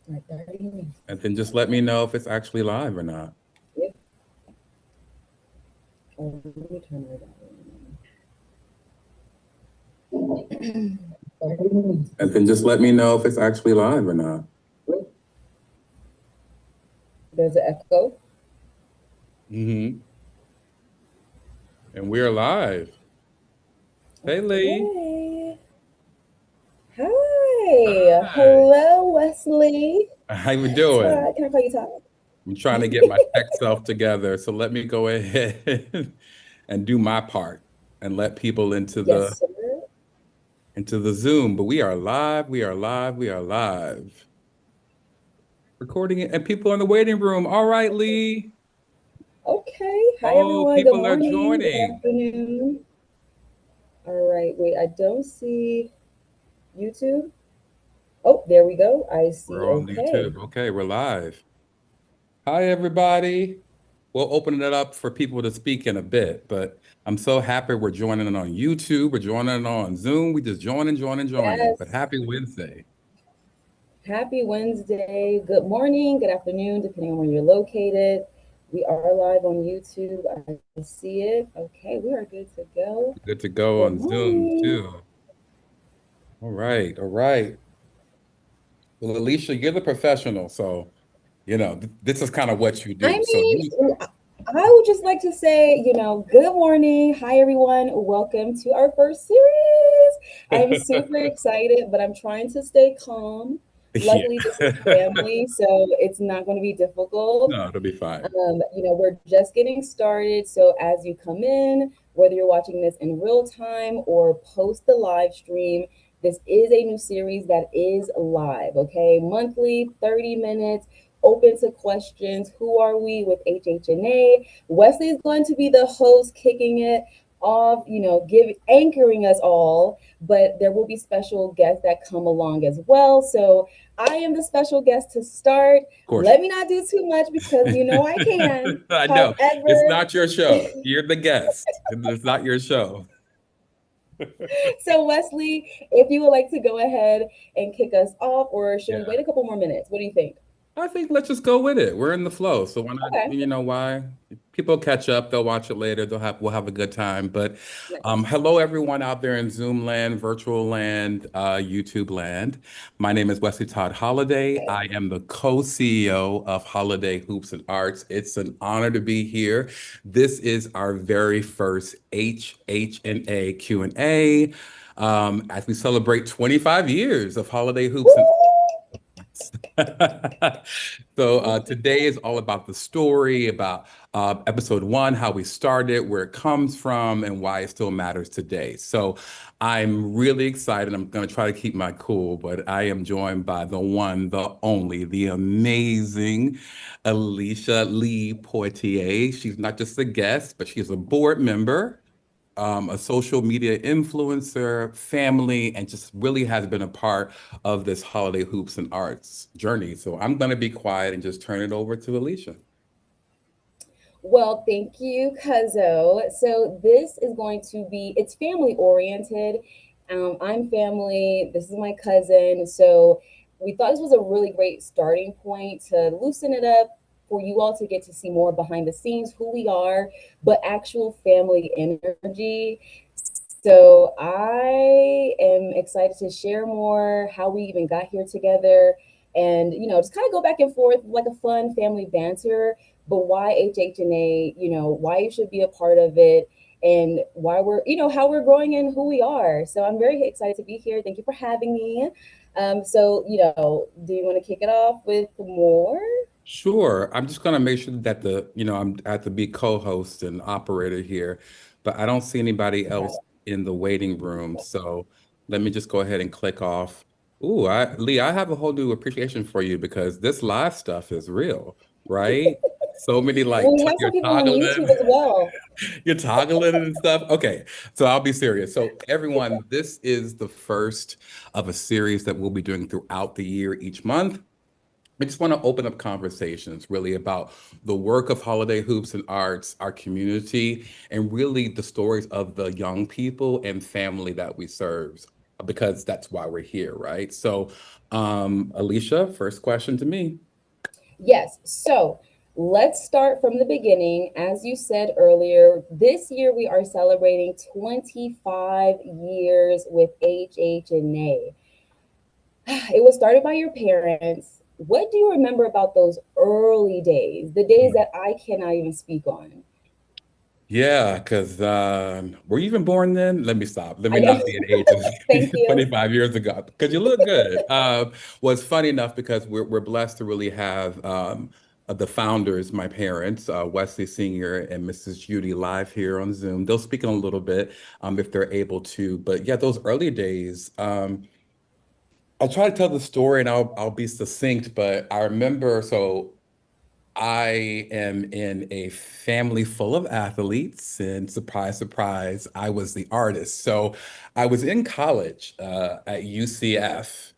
Like 30 minutes. And then just let me know if it's actually live or not. Yep. Oh, let me turn it on. 30 minutes. And then just let me know if it's actually live or not. There's an echo. Mm-hmm. And we're live. Hey, Lee. Okay. Hi. Hi. Hello, Wesley. How you doing? Todd. Can I call you Todd? I'm trying to get my tech self together. So let me go ahead and do my part and let people Yes, sir. into the Zoom. But we are live. We are live. We are live. Recording it and people in the waiting room. All right, Lee. Okay. Hi, Oh, everyone. Good people are morning. Good joining. afternoon. All right. Wait, I don't see YouTube. Oh, there we go. I see. We're on Okay. YouTube. Okay, we're live. Hi, everybody. We'll open it up for people to speak in a bit, but I'm so happy we're joining it on YouTube. We're joining it on Zoom. We just joining. But Yes. happy Wednesday. Happy Wednesday. Good morning, good afternoon, depending on where you're located. We are live on YouTube. I see it. Okay, we are good to go. Good to go Good on Zoom morning. too. All right, all right. Well, Alicia, you're the professional, so this is kind of what you I do. So mean, you, I would just like to say, good morning. Hi, everyone. Welcome to our first series. I'm super excited, but I'm trying to stay calm. yeah. Luckily, this is family, so it's not going to be difficult. No, it'll be fine. We're just getting started. So as you come in, whether you're watching this in real time or post the live stream, this is a new series that is live, okay? Monthly, 30 minutes, open to questions. Who are we with HH&A? Wesley is going to be the host, kicking it off, anchoring us all, but there will be special guests that come along as well. So I am the special guest to start. Of course. Let me not do too much because I can. I know. It's However, not your show. You're the guest. It's not your show. so Wesley, if you would like to go ahead and kick us off, or should we Yeah. wait a couple more minutes? What do you think? I think let's just go with it. We're in the flow. So why not, Okay. you know why? People catch up, they'll watch it later, we'll have a good time. But Nice. hello everyone out there in Zoom land, virtual land, YouTube land. My name is Wesley Todd Holiday. I am the co-CEO of Holiday Hoops and Arts. It's an honor to be here. This is our very first HH&A Q&A. As we celebrate 25 years of Holiday Hoops and So today is all about the story, about episode one, how we started, where it comes from, and why it still matters today. So I'm really excited. I'm going to try to keep my cool, but I am joined by the one, the only, the amazing Alicia Lee Poitier. She's not just a guest, but she's a board member, a social media influencer, family, and just really has been a part of this Holiday Hoops and Arts journey. So I'm going to be quiet and just turn it over to Alicia. Well, thank you, Cuzzo. So this is going to be it's family oriented. I'm family. This is my cousin. So we thought this was a really great starting point to loosen it up for you all to get to see more behind the scenes, who we are, but actual family energy. So I am excited to share more how we even got here together and just kind of go back and forth like a fun family banter, but why HH&A, why you should be a part of it and why we're, how we're growing and who we are. So I'm very excited to be here. Thank you for having me. So, do you want to kick it off with more? Sure. I'm just going to make sure that I'm at the be co-host and operator here, but I don't see anybody Got else it. in the waiting room. So let me just go ahead and click off. Lee, I have a whole new appreciation for you because this live stuff is real, right? So many Well, like we have you're some people on YouTube toggling. as well. You're toggling and stuff. Okay, so I'll be serious. So everyone, this is the first of a series that we'll be doing throughout the year each month. I just want to open up conversations really about the work of Holiday Hoops and Arts, our community, and really the stories of the young people and family that we serve. because that's why we're here, right? So, Alisha, first question to me. Yes. So let's start from the beginning. As you said earlier, this year we are celebrating 25 years with HH&A. It was started by your parents. What do you remember about those early days, the days that I cannot even speak on? Yeah, because were you even born then? Let me stop. Let I me know. not be an age of Thank you. 25 years ago because you look good. Well, it's funny enough because we're blessed to really have the founders, my parents, Wesley Sr. and Mrs. Judy, live here on Zoom. They'll speak in a little bit if they're able to. But yeah, those early days, I'll try to tell the story and I'll be succinct, but I remember so I am in a family full of athletes, and surprise, surprise, I was the artist. So I was in college at UCF.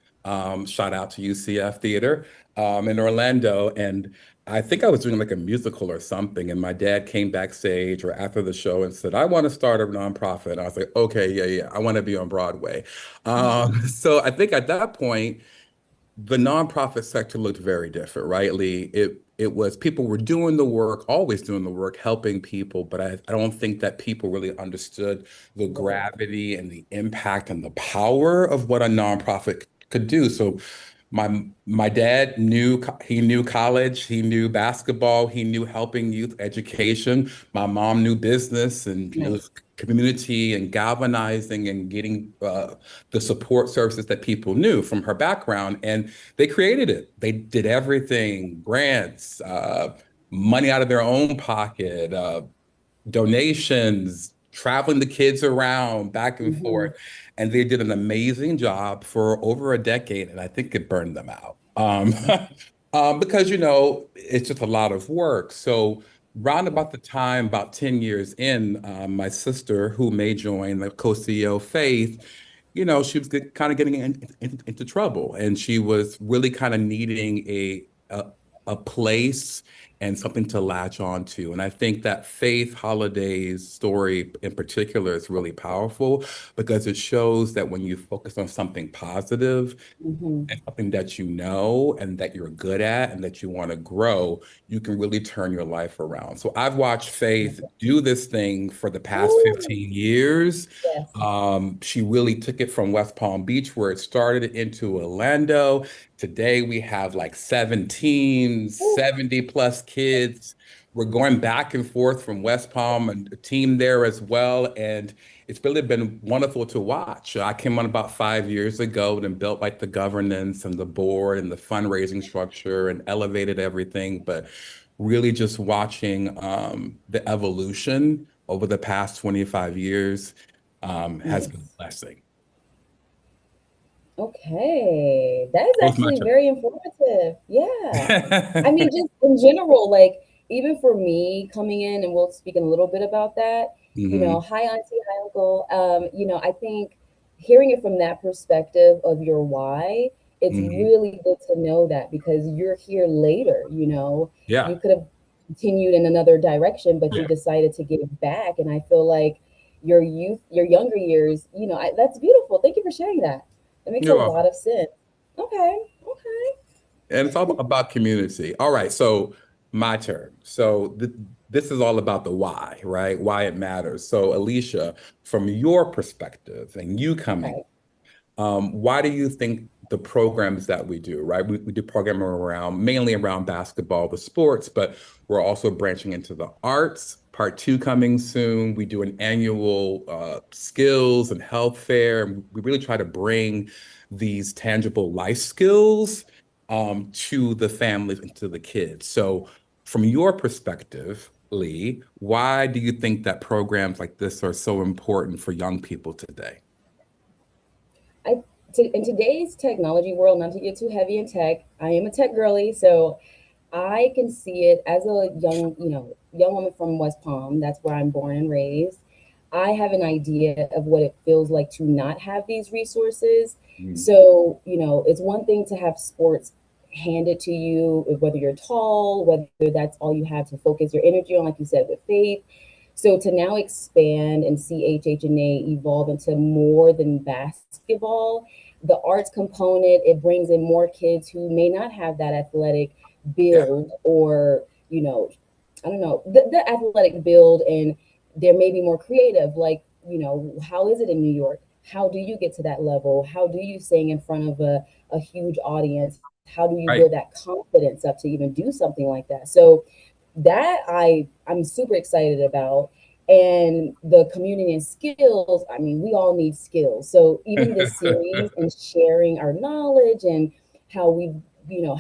Shout out to UCF Theater in Orlando. And I think I was doing like a musical or something. And my dad came backstage or after the show and said, I want to start a nonprofit. And I was like, okay, yeah, yeah, I want to be on Broadway. So I think at that point, the nonprofit sector looked very different, right, Lee? It was people were doing the work, always doing the work, helping people, but I don't think that people really understood the Right. gravity and the impact and the power of what a nonprofit could do. So my dad knew he knew college, he knew basketball, he knew helping youth education. My mom knew business and it was Nice. community and galvanizing and getting the support services that people knew from her background. And they created it. They did everything, grants, money out of their own pocket, donations, traveling the kids around back and Hmm. forth. And they did an amazing job for over a decade. And I think it burned them out. Because, it's just a lot of work. So, round Right. about the time, about 10 years in, my sister, who may join the co-CEO Faith, she was kind of getting into trouble. And she was really kind of needing a place and something to latch on to. And I think that Faith Holiday's story in particular is really powerful because it shows that when you focus on something positive Hmm. and something that you know and that you're good at and that you want to grow, you can really turn your life around. So I've watched Faith do this thing for the past Ooh, 15 years. yes. She really took it from West Palm Beach, where it started, into Orlando. Today we have like 17, Ooh, 70 plus kids. We're going back and forth from West Palm and a team there as well. And it's really been wonderful to watch. I came on about 5 years ago and built like the governance and the board and the fundraising structure and elevated everything. But really just watching the evolution over the past 25 years has been nice. a blessing. Okay, that is That was my actually turn. very informative. Yeah. I mean, just in general, like even for me coming in, and we'll speak in a little bit about that, Hmm. hi auntie, hi uncle. I think hearing it from that perspective of your why, it's Hmm. really good to know that because you're here later, Yeah. you could have continued in another direction, but you Yeah. decided to give back. And I feel like your youth, your younger years, that's beautiful. Thank you for sharing that. It makes a You're lot welcome. of sense. Okay, okay. And it's all about community. All right, so my turn. So this is all about the why, right? Why it matters. So Alicia, from your perspective and you coming, Okay. why do you think the programs that we do, right? We do programming around mainly around basketball, the sports, but we're also branching into the arts. Part two coming soon. We do an annual skills and health fair, and we really try to bring these tangible life skills to the families and to the kids. So, from your perspective, Lee, why do you think that programs like this are so important for young people today? I in today's technology world, not to get too heavy in tech, I am a tech girly, so I can see it as a young woman from West Palm. That's where I'm born and raised. I have an idea of what it feels like to not have these resources. Mm. So, it's one thing to have sports handed to you, whether you're tall, whether that's all you have to focus your energy on, like you said, with faith. So to now expand and see HH&A evolve into more than basketball, the arts component, it brings in more kids who may not have that athletic Yeah. build, or, I don't know, the athletic build, and they're maybe more creative. Like, how is it in New York? How do you get to that level? How do you sing in front of a huge audience? How do you Right. build that confidence up to even do something like that? So that I'm super excited about. And the community and skills, I mean, we all need skills. So even this series and sharing our knowledge and how we,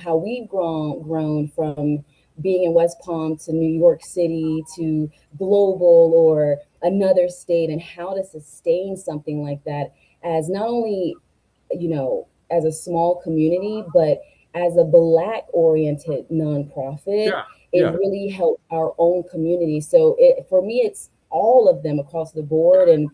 how we've grown from being in West Palm to New York City to global or another state, and how to sustain something like that as not only, as a small community, but as a Black oriented nonprofit, Yeah. it Yeah. really helped our own community. So for me, it's all of them across the board. And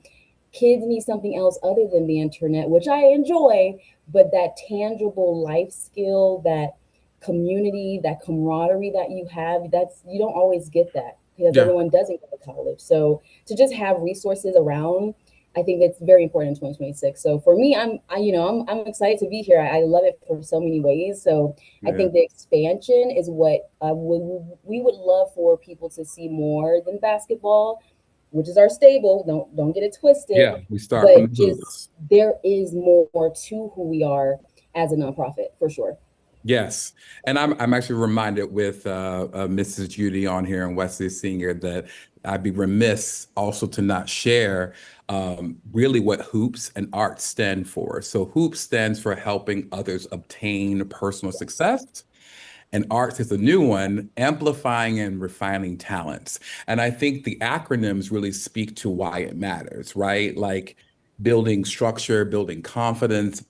kids need something else other than the internet, which I enjoy, but that tangible life skill, that community, that camaraderie that you have, that's, you don't always get that because Yeah. everyone doesn't go to college. So to just have resources around, I think it's very important in 2026. So for me, I'm excited to be here. I love it for so many ways. So I Yeah. think the expansion is what we would love for people to see more than basketball, which is our stable. Don't get it twisted, Yeah. We start from the but just roots. there is more to who we are as a nonprofit for sure. Yes, and I'm actually reminded with Mrs. Judy on here and Wesley Senior that I'd be remiss also to not share really what hoops and arts stand for. So hoops stands for helping others obtain personal success, and arts is a new one, amplifying and refining talents. And I think the acronyms really speak to why it matters, right? Like building structure, building confidence,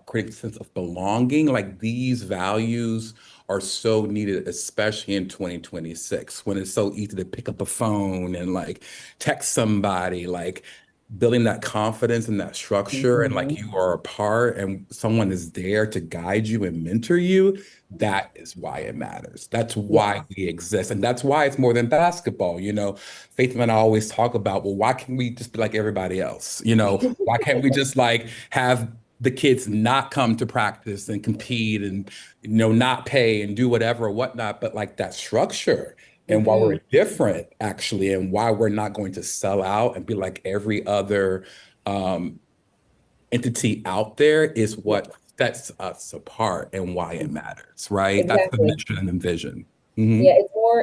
creating a sense of belonging. Like these values are so needed, especially in 2026, when it's so easy to pick up a phone and like text somebody, like building that confidence and that structure, and like Mm-hmm. you are a part and someone is there to guide you and mentor you. That is why it matters. That's why Yes. we exist. And that's why it's more than basketball. Faith and I always talk about, well, why can't we just be like everybody else? Why can't we just like have the kids not come to practice and compete and, not pay and do whatever or whatnot, but like that structure and why we're Mm-hmm. different actually, and why we're not going to sell out and be like every other um, entity out there is Yeah. what sets us apart and why it matters, right? That's the Exactly. mission and the vision. Hmm. Yeah,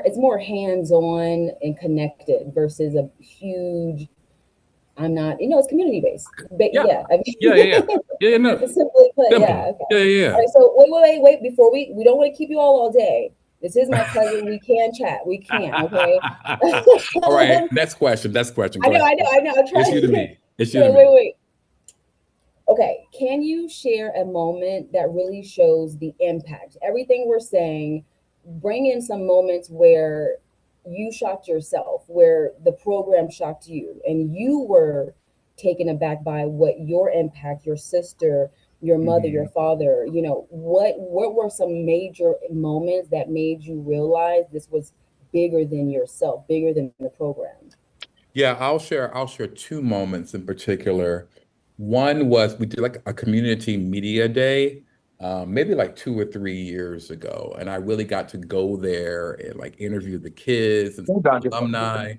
it's more hands-on and connected versus a huge. I'm not, it's community based. But Yeah. yeah, I Yeah, yeah, yeah. mean, Yeah, yeah, no. simply put, Simple. yeah. Okay. Yeah, yeah, All yeah. right. So wait. Before we don't want to keep you all day. This is my cousin. We can chat. We can. Okay. All right. Next question. Next question. I Go know. ahead. I know. I know. I'm It's you to trying. me. It's you to So me. wait. Okay, can you share a moment that really shows the impact? Everything we're saying, bring in some moments where you shocked yourself, where the program shocked you, and you were taken aback by what your impact, your sister, your mother, your Mhm. father, what were some major moments that made you realize this was bigger than yourself, bigger than the program? Yeah, I'll share two moments in particular. One was we did like a community media day, maybe like 2 or 3 years ago, and I really got to go there and like interview the kids and Hold on just one second. alumni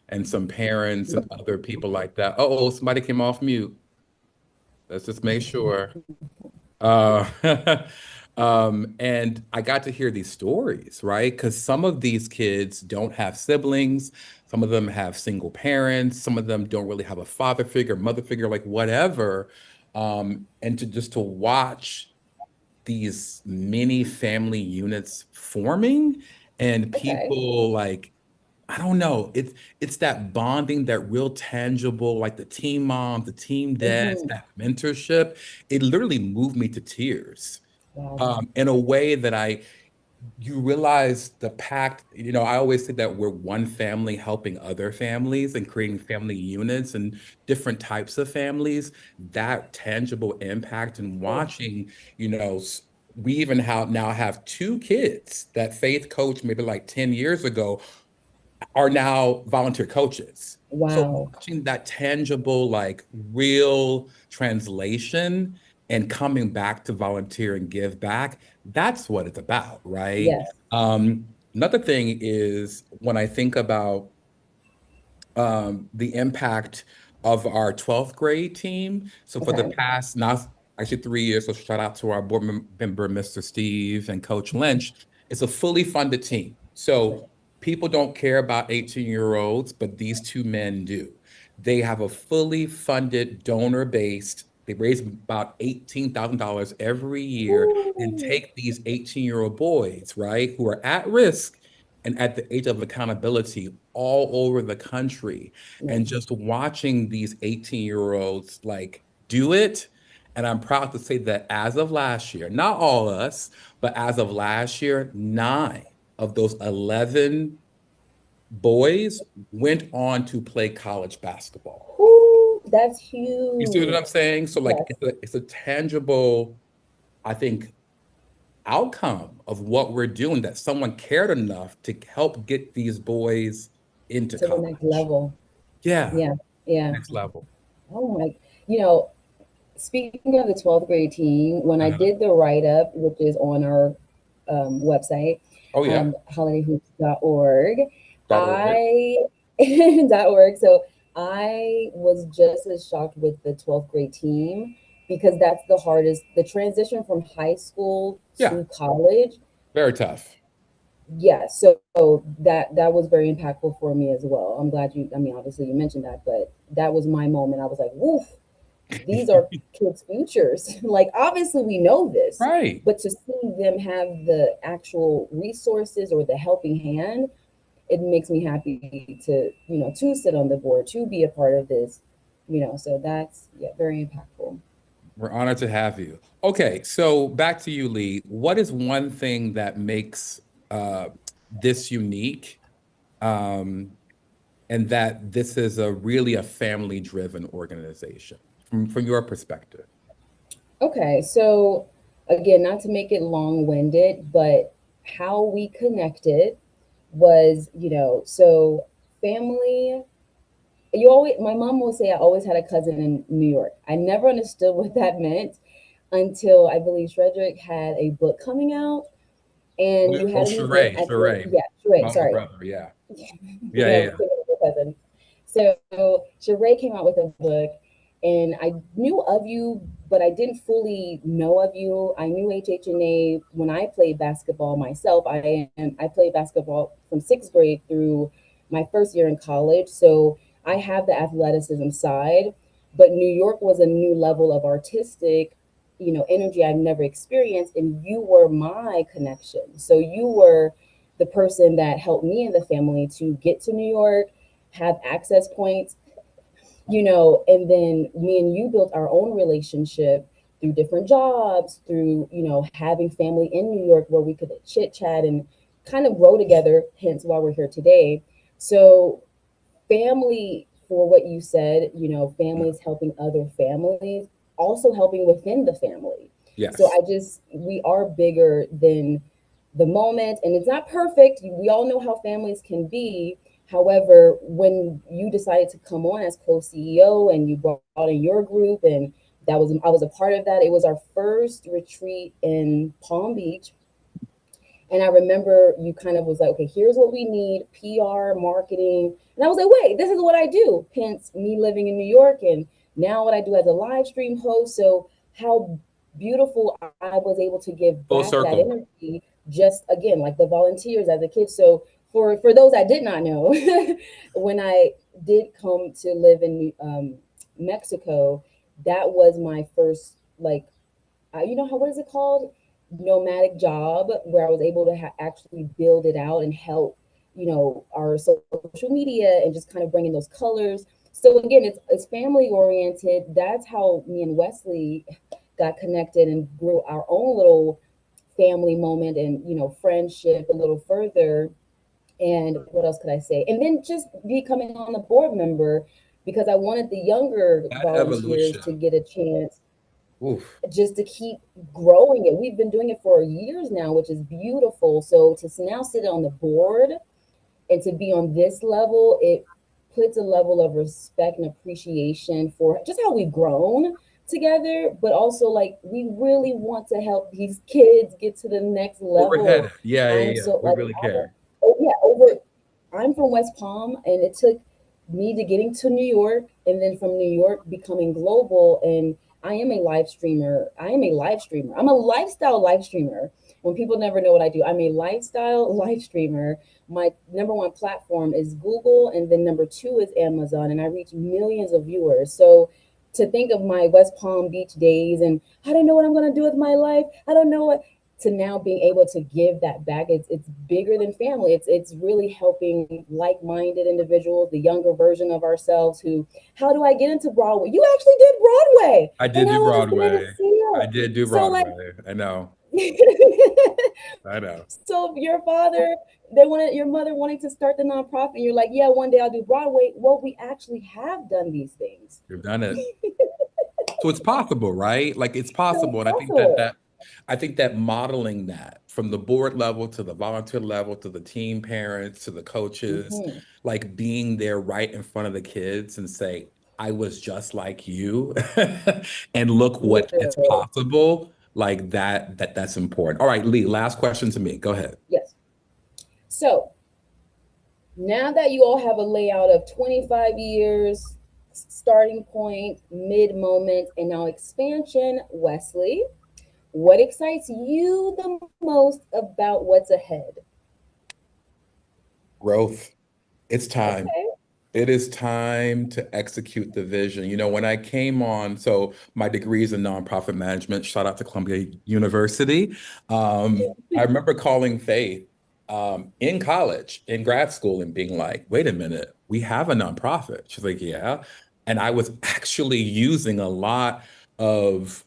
and some parents and other people like that. Oh, somebody came off mute. Let's just make sure. Uh, and I got to hear these stories, right? Because some of these kids don't have siblings, some of them have single parents, some of them don't really have a father figure, mother figure, like whatever. And to watch these mini family units forming and Okay. people like I don't know. It's that bonding, that real tangible, like the team mom, the team dads, Mm-hmm. that mentorship. It literally moved me to tears. Wow. In a way that you realize the pact, I always say that we're one family helping other families and creating family units and different types of families. That tangible impact and Mm. watching, you know, s- we even now have two kids that Faith coached maybe like 10 years ago are now volunteer coaches. So Wow. watching that tangible, like real translation and coming back to volunteer and give back, that's what it's about, right? Yes. Another thing is when I think about the impact of our 12th grade team. So for the Okay. past now actually 3 years, so shout out to our board member, Mr. Steve and Coach Lynch. It's a fully funded team. So people don't care about 18-year-olds, but these two men do. They have a fully funded donor-based, they raise about $18,000 every year and Ooh, take these 18-year-old boys, right, who are at risk and at the age of accountability all over the country. yeah. And just watching these 18-year-olds like do it. And I'm proud to say that as of last year, not all of us, but as of last year, 9 of those 11 boys went on to play college basketball. Ooh, that's You see what huge. I'm saying? So like Yes. it's a tangible, I think, outcome of what we're doing that someone cared enough to help get these boys into To the next college. level. Yeah, Yeah. Yeah. next level. Oh my, you know, speaking of the 12th grade team, when I Uh-huh. did the write up, which is on our website, Oh yeah, holidayhoops.org, .org. I .org. So I was just as shocked with the 12th grade team because that's the hardest. The transition from high school Yeah, to college, very tough. yeah. So that was very impactful for me as well. I'm glad you. I mean, obviously you mentioned that, but that was my moment. I was like, woof, these are kids' futures. Like, obviously, we know this, Right. but to see them have the actual resources or the helping hand, it makes me happy to, to sit on the board, to be a part of this, so that's, yeah, very impactful. We're honored to have you. Okay, so back to you, Lee. What is one thing that makes this unique, um, and that this is a really a family-driven organization from your perspective? Okay, so again, not to make it long-winded, but how we connected was, so family. You always, my mom will say I always had a cousin in New York. I never understood what that meant until I believe Frederick had a book coming out, and you Oh, had a new book Sheree, at the, Sheree, yeah, Sheree, my older sorry. brother. Yeah, yeah, Thinking yeah, of yeah. your cousin. So Sheree came out with a book, and I knew of you, but I didn't fully know of you. I knew HH&A when I played basketball myself. I played basketball from sixth grade through my first year in college, so I have the athleticism side. But New York was a new level of artistic, energy I've never experienced, and you were my connection. So you were the person that helped me and the family to get to New York, have access points, and then me and you built our own relationship through different jobs, through, having family in New York where we could chit chat and kind of grow together, hence why we're here today. So, family, for what you said, families helping other families, also helping within the family. So Yes. we are bigger than the moment, and it's not perfect. We all know how families can be. However, when you decided to come on as co-CEO and you brought in your group, and I was a part of that. It was our first retreat in Palm Beach, and I remember you kind of was like, okay, here's what we need: PR, marketing. And I was like, wait, this is what I do. Hence me living in New York, and now what I do as a live stream host. So how beautiful I was able to give Full back that circle. energy, just again, like the volunteers as a kid. So for those I did not know, when I did come to live in Mexico, that was my first, like, what is it called, nomadic job, where I was able to actually build it out and help, our social media and just kind of bring in those colors. So again, it's family oriented. That's how me and Wesley got connected and grew our own little family moment and, friendship a little further. And what else could I say? And then just becoming on the board member, because I wanted the younger That volunteers to evolution. get a chance Oof. just to keep growing it. We've been doing it for years now, which is beautiful. So to now sit on the board, And to be on this level, it puts a level of respect and appreciation for just how we've grown together, but also like we really want to help these kids get to the next level. Overhead. Yeah, yeah, I'm yeah. so We like, really care. oh yeah, over. I'm from West Palm, and it took me to getting to New York, and then from New York becoming global. And I am a live streamer. I am a live streamer. I'm a lifestyle live streamer. When people never know what I do, I'm a lifestyle live streamer. My number one platform is Google, and then number two is Amazon, and I reach millions of viewers. So to think of my West Palm Beach days and I don't know what I'm gonna do with my life. I don't know what, to now being able to give that back. It's bigger than family. It's really helping like-minded individuals, the younger version of ourselves who, how do I get into Broadway? You actually did Broadway. I And did I do was there to Broadway. see you. I did do So like Broadway. I know. I know. so your father, they wanted your mother wanting to start the nonprofit, and you're like, yeah, one day I'll do Broadway. Well, we actually have done these things. You've done it. So it's possible, right? Like it's So possible. it's And possible. I think that modeling that from the board level to the volunteer level to the team parents to the coaches, Mm-hmm. like being there right in front of the kids and say, I was just like you and look what is Literally. possible. Like that's important. All right, Lee, last question to me. Go ahead. Yes. So now that you all have a layout of 25 years, starting point, mid moment, and now expansion, Wesley, what excites you the most about what's ahead? Growth. It's time. Okay. It is time to execute the vision. When I came on, so my degree is in nonprofit management. Shout out to Columbia University. I remember calling Faith in college, in grad school, and being like, wait a minute, we have a nonprofit. She's like, yeah. And I was actually using a lot of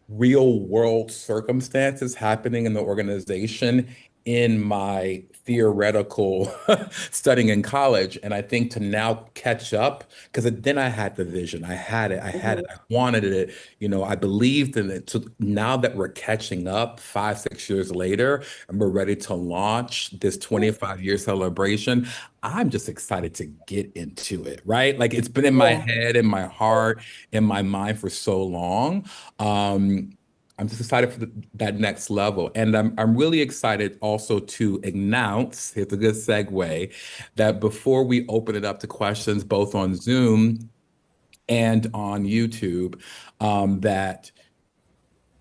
real world circumstances happening in the organization in my theoretical studying in college. And I think to now catch up, because then I had the vision, Mm-hmm. I wanted it, I believed in it. So now that we're catching up 5, 6 years later, and we're ready to launch this 25-year celebration, I'm just excited to get into it, right? Like it's been in my Yeah. head, in my heart, in my mind for so long. Um, I'm just excited for that next level. And I'm really excited also to announce, here's a good segue, that before we open it up to questions, both on Zoom and on YouTube, that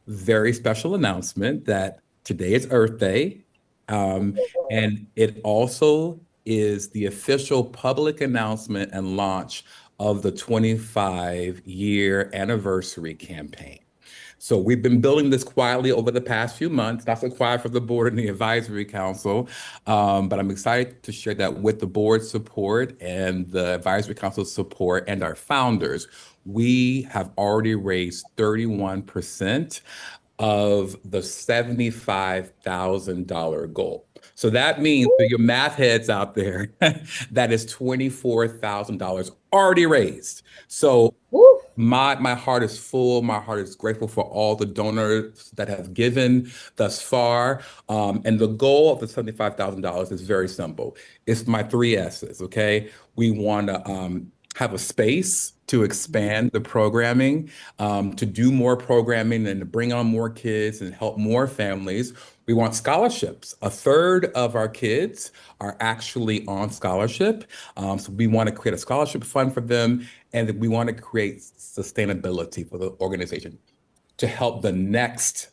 very special announcement that today is Earth Day. Um, and it also is the official public announcement and launch of the 25-year anniversary campaign. So we've been building this quietly over the past few months, not so quiet for the board and the advisory council, but I'm excited to share that with the board support and the advisory council support and our founders. We have already raised 31% of the $75,000 goal. So that means for your math heads out there, that is $24,000 already raised. So Woo. my heart is full. My heart is grateful for all the donors that have given thus far. And the goal of the $75,000 is very simple. It's my three S's, okay? We want to have a space to expand the programming, to do more programming and to bring on more kids and help more families. We want scholarships. A third of our kids are actually on scholarship. So we want to create a scholarship fund for them, and we want to create sustainability for the organization to help the next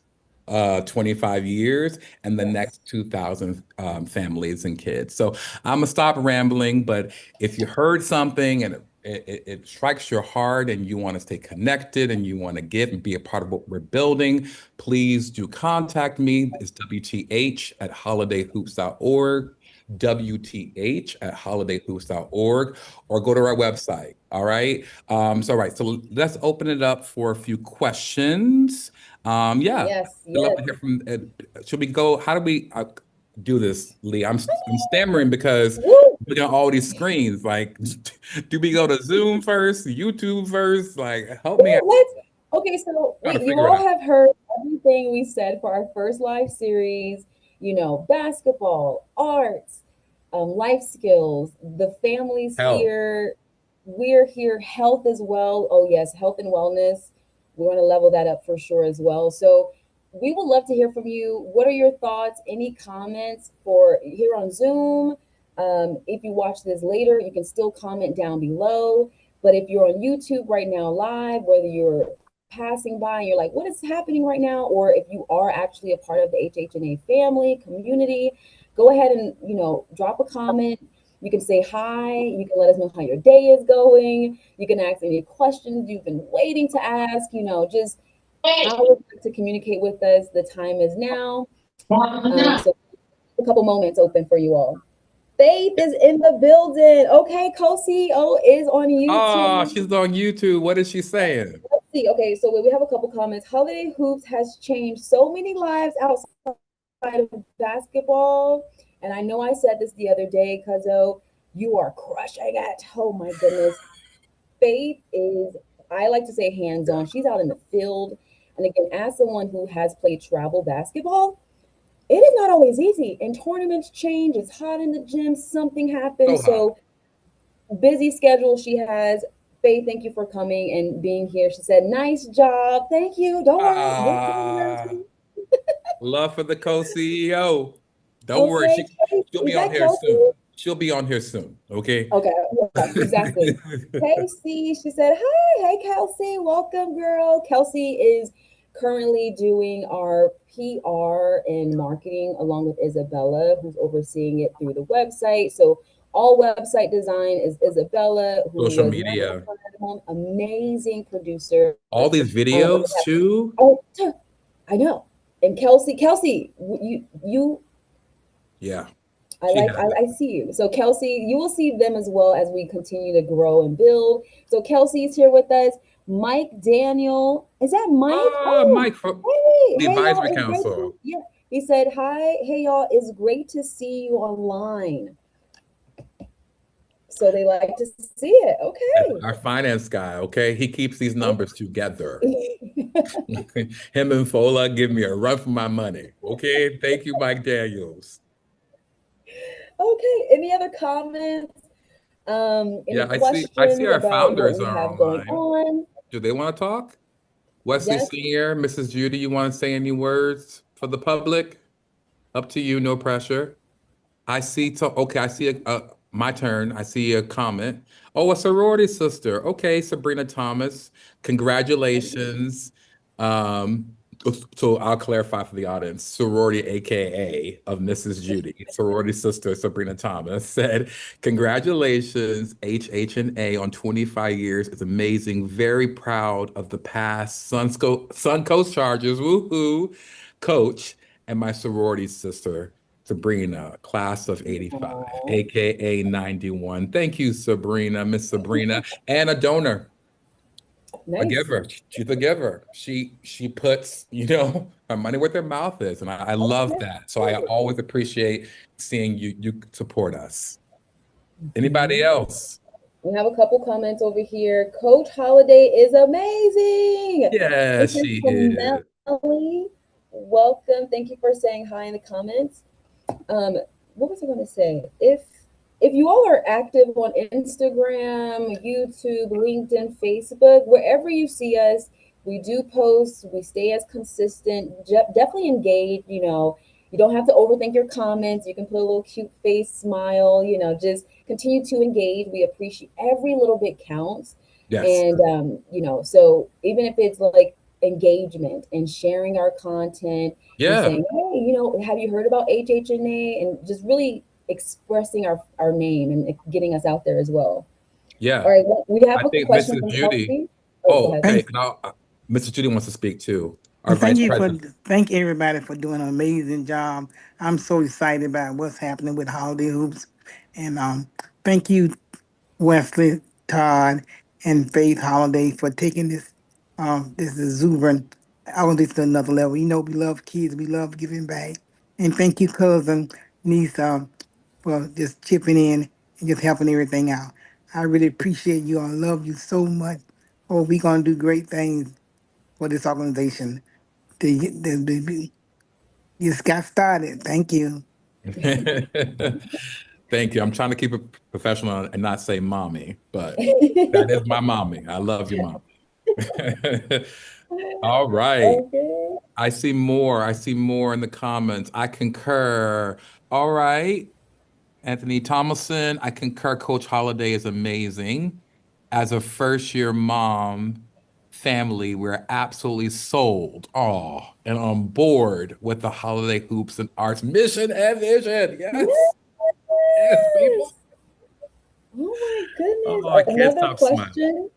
25 years and the Yes. next 2,000 families and kids. So I'm gonna stop rambling, but if you heard something and it strikes your heart and you want to stay connected and you want to give and be a part of what we're building, please do contact me. It's WTH@holidayhoops.org, WTH@holidayhoops.org, or go to our website. All right. All right. So let's open it up for a few questions. Yeah, Yes. I'd love Yes. to hear from. Should we go? How do we do this, Lee? I'm stammering because Woo. looking at all these screens. Like, do we go to Zoom first, YouTube first? Like, help me out. Let's. Okay, so Trying we to you figure it all out. have heard everything we said for our first live series. Basketball, arts, life skills. The family's Health. here. We're here. Health as well. Oh, yes, health and wellness. We want to level that up for sure as well. So, we would love to hear from you. What are your thoughts? Any comments for here on Zoom? If you watch this later, you can still comment down below. But if you're on YouTube right now live, whether you're passing by and you're like, what is happening right now? Or if you are actually a part of the HH&A family, community, go ahead and, drop a comment. You can say hi. You can let us know how your day is going. You can ask any questions you've been waiting to ask, just how would you like to communicate with us. The time is now. So a couple moments open for you all. Faith is in the building. Okay, co-CEO is on Oh, YouTube. she's on YouTube. What is she saying? Let's see. Okay, so we have a couple comments. Holiday Hoops has changed so many lives outside of basketball. And I know I said this the other day, Cuzzo, you are crushing it. Oh my goodness. Faith is, I like to say hands on. She's out in the field. And again, as someone who has played travel basketball, it is not always easy. And tournaments change. It's hot in the gym. Something So happens. hot. So busy schedule she has. Faith, thank you for coming and being here. She said, nice job. Thank you. Don't worry. We're getting there Ah, too. love for the co-CEO. Don't worry, Okay, she'll is be on that here Kelsey? soon. She'll be on here soon. Okay. Okay, yeah, exactly. Casey, she said, hi, hey, Kelsey, welcome, girl. Kelsey is currently doing our PR and marketing along with Isabella, who's overseeing it through the website. So, all website design is Isabella, who Social was not media. at home, amazing producer. All these And we videos have, too. oh, I know. And Kelsey, you Yeah, I she like, has it. I see you. So, Kelsey, you will see them as well as we continue to grow and build. So, Kelsey's here with us. Mike Daniel, is that Mike? Ah, Oh, Mike from hey, the hey, y'all. advisory It's great to, council. yeah. He said, hi, hey, y'all. It's great to see you online. So, they like to see it. That's Okay. our finance guy. Okay, he keeps these numbers together. Him and Fola give me a run for my money. Okay, thank you, Mike Daniels. Okay. Any other comments? Any Yeah, I see questions our about what founders we are have going online. on? Do they want to talk? Wesley Yes. Senior, Mrs. Judy, you want to say any words for the public? Up to you, no pressure. Okay, I see my turn. I see a comment. Oh, a sorority sister. Okay, Sabrina Thomas. Congratulations. Um, so I'll clarify for the audience. Sorority, AKA of Mrs. Judy, sorority sister Sabrina Thomas said, "Congratulations, HH&A on 25 years. It's amazing. Very proud of the past Suncoast Chargers, woohoo, coach, and my sorority sister." Sabrina, class of 85, Aw, AKA 91. Thank you, Sabrina, Miss Sabrina, and a donor, a nice. giver. She's a giver. She puts, her money where their mouth is. And I love Okay. that. So I always appreciate seeing you support us. Anybody Mhm. else? We have a couple comments over here. Coach Holiday is amazing. Yeah, This is she from is. Melly. Welcome. Thank you for saying hi in the comments. Um, what was I going to say? If you all are active on Instagram, YouTube, LinkedIn, Facebook, wherever you see us, we do post. We stay as consistent. Definitely engage. You don't have to overthink your comments. You can put a little cute face, smile. Just continue to engage. We appreciate every little bit counts, Yes. and so even if it's like engagement and sharing our content and Yeah. saying, hey, have you heard about HH&A? And just really expressing our name and getting us out there as well. All Yeah. right, we have I a think question Mrs. from Judy. Kelsey. Oh, go Oh, ahead. okay. Thank, And Mrs. Judy wants to speak too. Our and vice thank you for president. thank everybody for doing an amazing job. I'm so excited about what's happening with Holiday Hoops, and thank you, Wesley Todd and Faith Holiday, for taking this exuberant out to another level. We love kids, we love giving back, and thank you, cousin niece, for just chipping in and just helping everything out. I really appreciate you. I love you so much. Oh, we gonna do great things for this organization. The just got started. Thank you. Thank you. I'm trying to keep it professional and not say mommy, but that is my mommy. I love you, mom. All right. Okay. I see more. I see more in the comments. I concur. All right. Anthony Thomason, I concur. Coach Holiday is amazing. As a first-year mom family, we're absolutely sold, oh, and on board with the Holiday Hoops and Arts mission and vision. Yes, yes, people. Yes. Oh my Oh, goodness. I can't Another stop smiling. question.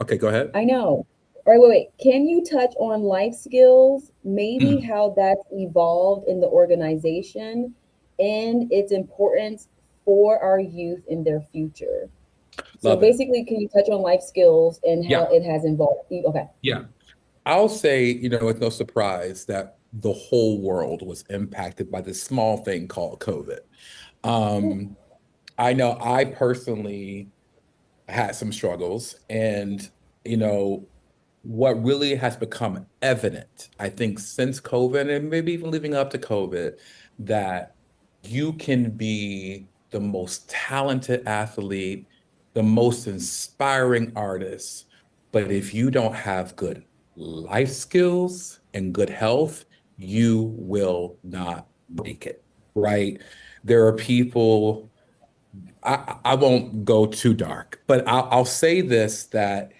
Okay, go ahead. I know. All right, wait. Can you touch on life skills, maybe Mm, how that's evolved in the organization and its importance for our youth in their future? So love it. basically, can you touch on life skills and how Yeah, it has involved? Okay. yeah. I'll say, it's no surprise that the whole world was impacted by this small thing called COVID. Um, I know I personally had some struggles, and you know, what really has become evident, I think, since COVID and maybe even leading up to COVID, that you can be the most talented athlete, the most inspiring artist, but if you don't have good life skills and good health, you will not make it, right? There are people, I won't go too dark, but I'll say this, that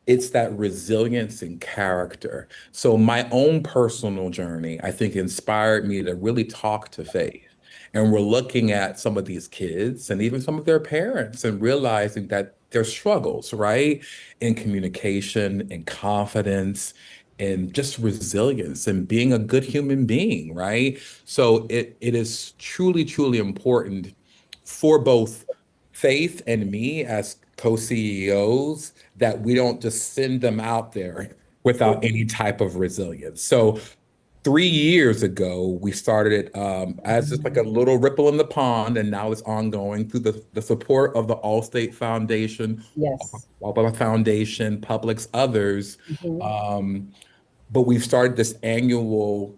it's that resilience and character. So my own personal journey, I think, inspired me to really talk to faith. And we're looking at some of these kids and even some of their parents and realizing that their struggles, right? In communication and confidence and just resilience and being a good human being, right? So it is truly, truly important for both Faith and me as co-CEOs that we don't just send them out there without any type of resilience. So 3 years ago, we started it as just like a little ripple in the pond, and now it's ongoing through the support of the Allstate Foundation, Yes. Obama Foundation, Publix, others. Mhm. Um, but we've started this annual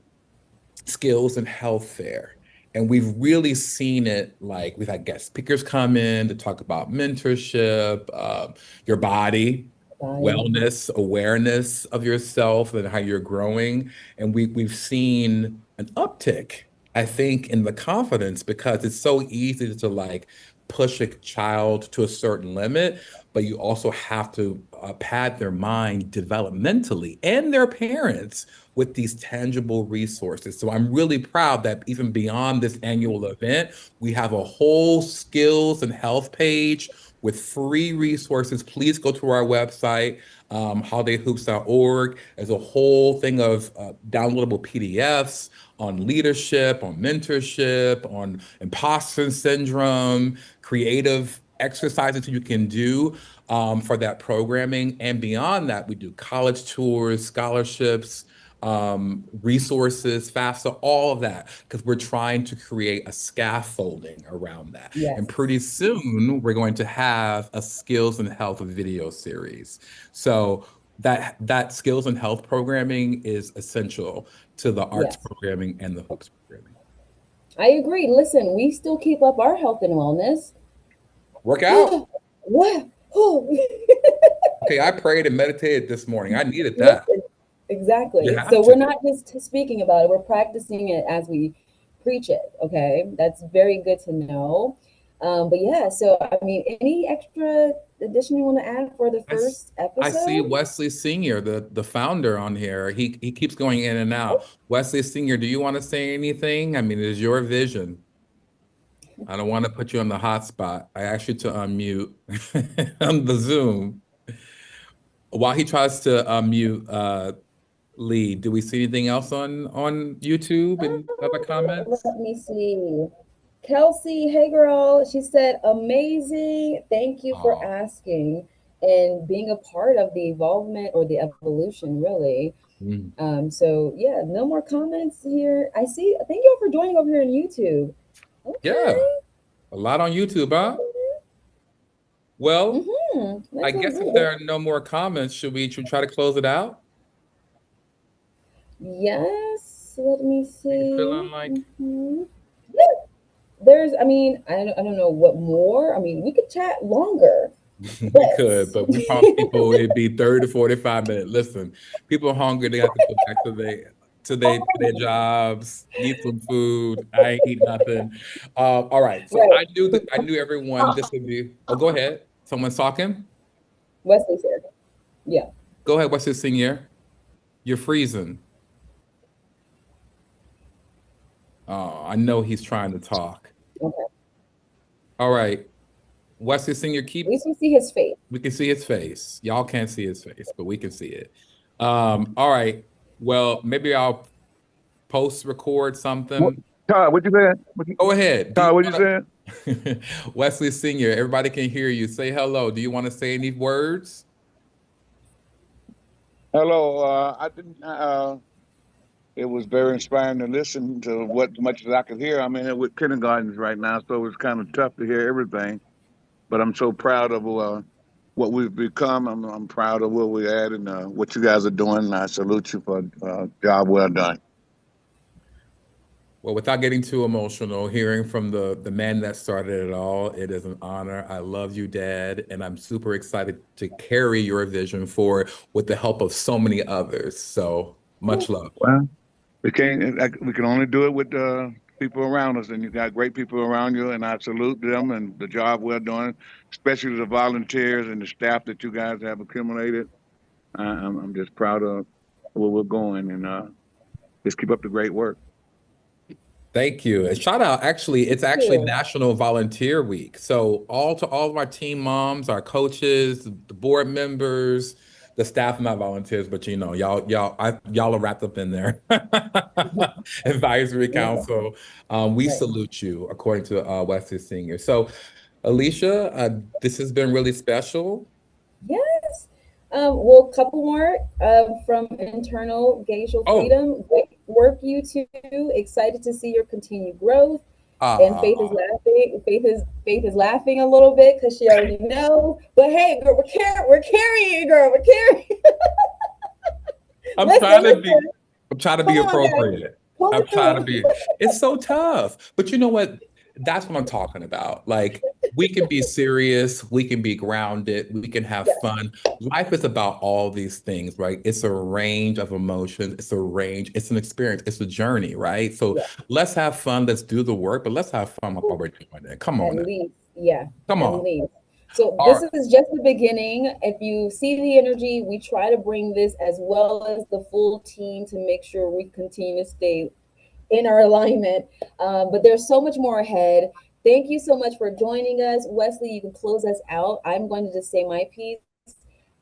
skills and health fair. And we've really seen it, like we've had guest speakers come in to talk about mentorship, your body, Body. wellness, awareness of yourself and how you're growing. And we've seen an uptick, I think, in the confidence because it's so easy to like push a child to a certain limit, but you also have to pad their mind developmentally and their parents with these tangible resources. So I'm really proud that even beyond this annual event, we have a whole skills and health page with free resources. Please go to our website, holidayhoops.org. There's a whole thing of downloadable PDFs on leadership, on mentorship, on imposter syndrome, creative exercises you can do for that programming. And beyond that, we do college tours, scholarships, resources, FAFSA, all of that, because we're trying to create a scaffolding around that. And Yes. pretty soon, we're going to have a skills and health video series. So that skills and health programming is essential to the arts Yes. programming and the hoops programming. I agree. Listen, we still keep up our health and wellness. Work out. What? Oh. Okay, I prayed and meditated this morning. I needed that. Listen, You exactly. have So to. we're not just speaking about it, we're practicing it as we preach it. Okay. That's very good to know. But yeah, so I mean, any extra addition you want to add for the I, s- first I see episode? Wesley Senior, the founder on here. He keeps going in and out. Wesley Senior, do you want to say anything? I mean, it is your vision. I don't want to put you on the hot spot. I asked you to unmute on the Zoom. While he tries to unmute, Lee, do we see anything else on YouTube and other comments? Let me see. Kelsey, hey girl, she said, amazing. Thank you for Oh, asking and being a part of the evolvement or the evolution, really. mm. So yeah, no more comments here. I see. Thank you all for joining over here on YouTube. Yeah, Okay. a lot on YouTube, huh? Well, I That's so guess if good. there are no more comments, should we try to close it out? Yes. Let me Are you see. feeling like There's there's, I mean, I don't know what more. I mean, we could chat longer, We but could, but we promise people it'd be 30 to 45 minutes. Listen, people are hungry. They have to go back to their jobs, eat some food. I ain't eat nothing. All right. So right. I knew everyone this would be. Oh, go ahead. Someone's talking. Wesley's here. Yeah. Go ahead. What's his senior? You're freezing. Oh, I know he's trying to talk. Okay. All right. Wesley Senior, At least we see his face. we can see his face. Y'all can't see his face, but we can see it. All right. Well, maybe I'll post record What, something. Todd, what you said? Go ahead. Do you Todd, what you want said? to, Wesley Senior, everybody can hear you. Say hello. Do you want to say any words? Hello. I didn't. It was very inspiring to listen to what much as I could hear. I'm in here with kindergartens right now, so it's kind of tough to hear everything. But I'm so proud of what we've become. I'm proud of where we're at and what you guys are doing. I salute you for a job well done. Well, without getting too emotional, hearing from the man that started it all, it is an honor. I love you, Dad, and I'm super excited to carry your vision forward with the help of so many others. So much love. Well, we can only do it with the people around us, and you got great people around you, and I salute them and the job well done, especially the volunteers and the staff that you guys have accumulated. I'm just proud of where we're going, and just keep up the great work. Thank you. And shout out, actually, it's actually Ew. National Volunteer Week. So all of our team moms, our coaches, the board members, the staff, not volunteers, but y'all are wrapped up in there. Advisory Yeah. Council. We Right. salute you according to Wesley Senior. So Alisha, this has been really special. Yes. Well, couple more from internal gaugeful Oh, freedom. Great work, you two. Excited to see your continued growth. And Faith is ah, laughing. Faith is laughing a little bit because she already knows. But hey, girl, we're carrying you, girl. We're carrying. I'm Listen, trying to be listen. I'm trying to Come be on, guys. appropriate. Pull I'm it trying to through. be. It's so tough. But you know what? That's what I'm talking about. Like we can be serious, we can be grounded, we can have Yes. fun. Life is about all these things, right? It's a range of emotions, it's a range, it's an experience, it's a journey, right? So Yes. let's have fun, let's do the work, but let's have fun while we're doing it. Come At on now. least, yeah, Come at on. least. So All this right. is just the beginning. If you see the energy, we try to bring this as well as the full team to make sure we continue to stay in our alignment. But there's so much more ahead. Thank you so much for joining us. Wesley, you can close us out. I'm going to just say my piece.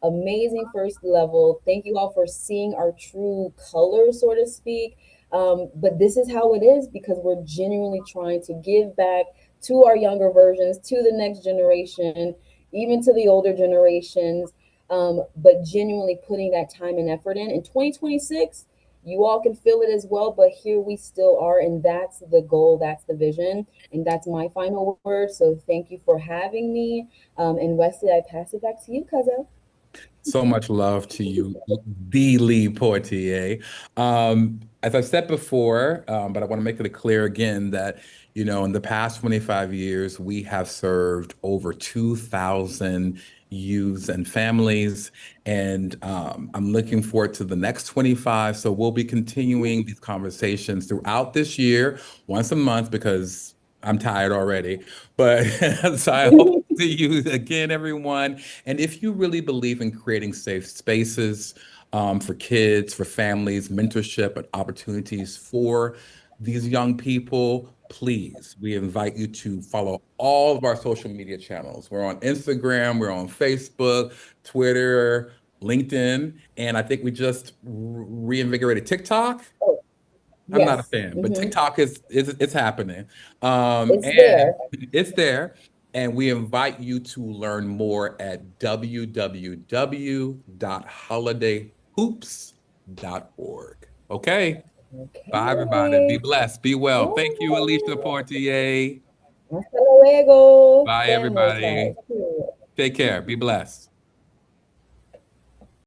Amazing first level. Thank you all for seeing our true colors, so to speak. But this is how it is because we're genuinely trying to give back to our younger versions, to the next generation, even to the older generations, but genuinely putting that time and effort in. In 2026, you all can feel it as well, but here we still are, and that's the goal, that's the vision, and that's my final word. So thank you for having me. And Wesley, I pass it back to you, cousin. So much love to you, the Lee Poitier. As I said before, but I want to make it clear again that, in the past 25 years, we have served over 2,000 youths and families. And I'm looking forward to the next 25. So we'll be continuing these conversations throughout this year, once a month, because I'm tired already. But so I hope to see you again, everyone. And if you really believe in creating safe spaces for kids, for families, mentorship, and opportunities for these young people, please, we invite you to follow all of our social media channels. We're on Instagram, we're on Facebook, Twitter, LinkedIn, and I think we just reinvigorated TikTok. Oh, I'm not a yes. fan, but TikTok is it's happening. It's And there. it's there. And we invite you to learn more at www.holiday.hoops.org. Okay. Bye, everybody. Be Okay. blessed. Be well. Thank you, Alisha Oh, Poitier. hasta luego. Bye, Family ties. everybody. Take care. Be blessed.